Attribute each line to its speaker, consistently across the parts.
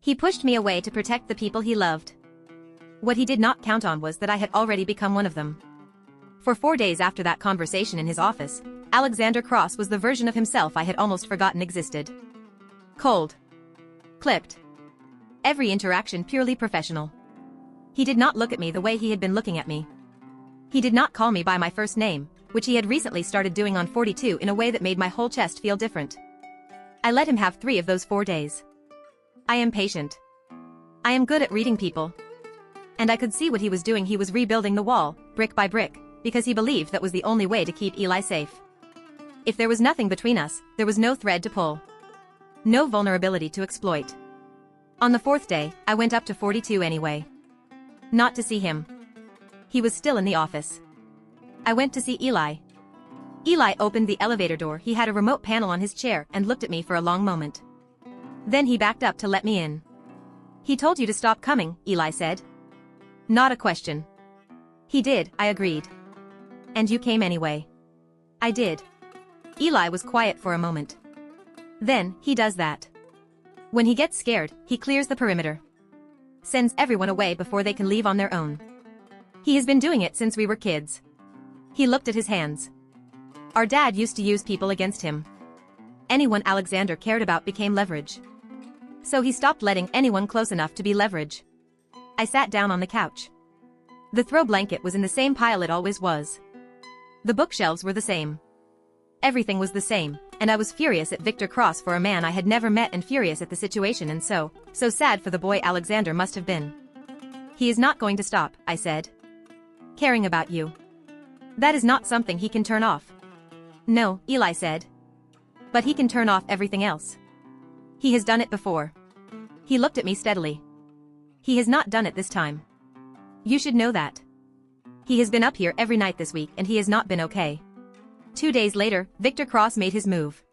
Speaker 1: He pushed me away to protect the people he loved. What he did not count on was that I had already become one of them. For 4 days after that conversation in his office, Alexander Cross was the version of himself I had almost forgotten existed. Cold. Clipped. Every interaction purely professional. He did not look at me the way he had been looking at me. He did not call me by my first name, which he had recently started doing on 42 in a way that made my whole chest feel different. I let him have 3 of those 4 days. I am patient. I am good at reading people. And I could see what he was doing. He was rebuilding the wall, brick by brick, because he believed that was the only way to keep Eli safe. If there was nothing between us, there was no thread to pull. No vulnerability to exploit. On the 4th day, I went up to 42 anyway. Not to see him. He was still in the office. I went to see Eli. Eli opened the elevator door. He had a remote panel on his chair and looked at me for a long moment. Then he backed up to let me in. He told you to stop coming, Eli said. Not a question. He did, I agreed. And you came anyway. I did. Eli was quiet for a moment. Then, he does that. When he gets scared, he clears the perimeter. Sends everyone away before they can leave on their own. He has been doing it since we were kids. He looked at his hands. Our dad used to use people against him. Anyone Alexander cared about became leverage. So he stopped letting anyone close enough to be leverage. I sat down on the couch. The throw blanket was in the same pile it always was. The bookshelves were the same. Everything was the same, and I was furious at Victor Cross for a man I had never met and furious at the situation and so sad for the boy Alexander must have been. He is not going to stop, I said. Caring about you. That is not something he can turn off. No, Eli said. But he can turn off everything else. He has done it before. He looked at me steadily. He has not done it this time. You should know that. He has been up here every night this week and he has not been okay. 2 days later, Victor Cross made his move.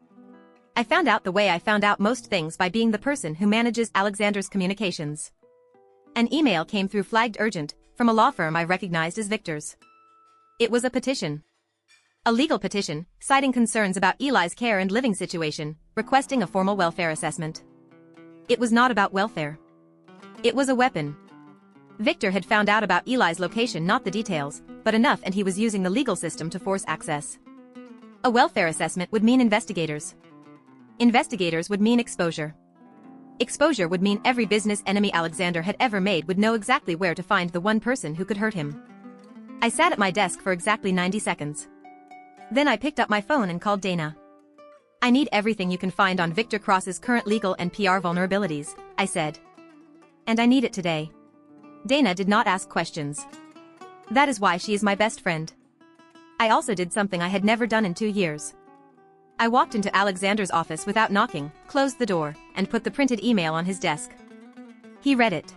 Speaker 1: I found out the way I found out most things by being the person who manages Alexander's communications. An email came through flagged urgent, from a law firm I recognized as Victor's. It was a petition. A legal petition, citing concerns about Eli's care and living situation, requesting a formal welfare assessment. It was not about welfare. It was a weapon. Victor had found out about Eli's location, not the details, but enough, and he was using the legal system to force access. A welfare assessment would mean investigators. Investigators would mean exposure. Exposure would mean every business enemy Alexander had ever made would know exactly where to find the one person who could hurt him. I sat at my desk for exactly 90 seconds. Then I picked up my phone and called Dana. I need everything you can find on Victor Cross's current legal and PR vulnerabilities, I said. And I need it today. Dana did not ask questions. That is why she is my best friend. I also did something I had never done in 2 years. I walked into Alexander's office without knocking, closed the door, and put the printed email on his desk. He read it.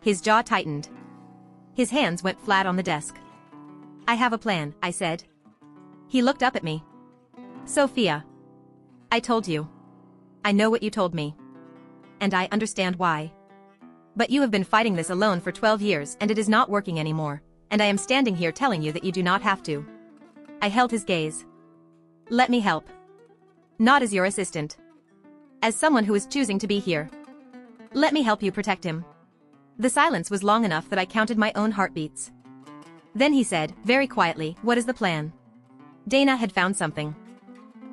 Speaker 1: His jaw tightened. His hands went flat on the desk. I have a plan, I said. He looked up at me. Sophia. I told you. I know what you told me. And I understand why. But you have been fighting this alone for 12 years and it is not working anymore, and I am standing here telling you that you do not have to. I held his gaze. Let me help. Not as your assistant. As someone who is choosing to be here. Let me help you protect him. The silence was long enough that I counted my own heartbeats. Then he said, very quietly, what is the plan? Dana had found something.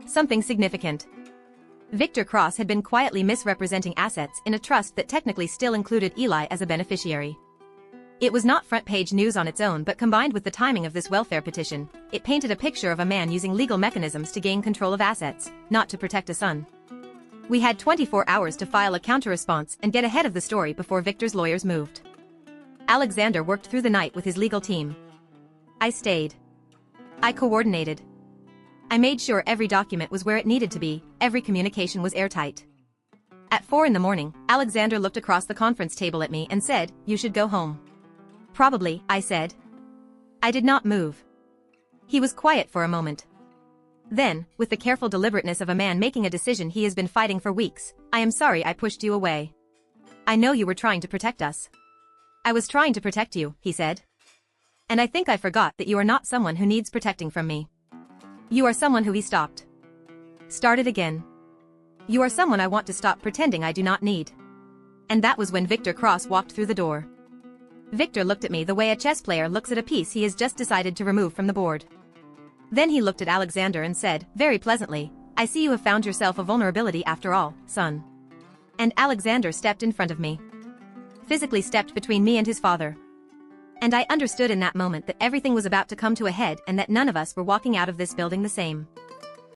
Speaker 1: Something significant. Victor Cross had been quietly misrepresenting assets in a trust that technically still included Eli as a beneficiary. It was not front-page news on its own, but combined with the timing of this welfare petition, it painted a picture of a man using legal mechanisms to gain control of assets, not to protect a son. We had 24 hours to file a counter-response and get ahead of the story before Victor's lawyers moved. Alexander worked through the night with his legal team. I stayed. I coordinated. I made sure every document was where it needed to be, every communication was airtight. At 4 in the morning, Alexander looked across the conference table at me and said, you should go home. Probably, I said. I did not move. He was quiet for a moment. Then, with the careful deliberateness of a man making a decision he has been fighting for weeks, I am sorry I pushed you away. I know you were trying to protect us. I was trying to protect you, he said. And I think I forgot that you are not someone who needs protecting from me. You are someone who he stopped. Started again. You are someone I want to stop pretending I do not need. And that was when Victor Cross walked through the door. Victor looked at me the way a chess player looks at a piece he has just decided to remove from the board. Then he looked at Alexander and said, very pleasantly, "I see you have found yourself a vulnerability after all, son." And Alexander stepped in front of me. Physically stepped between me and his father. And I understood in that moment that everything was about to come to a head and that none of us were walking out of this building the same.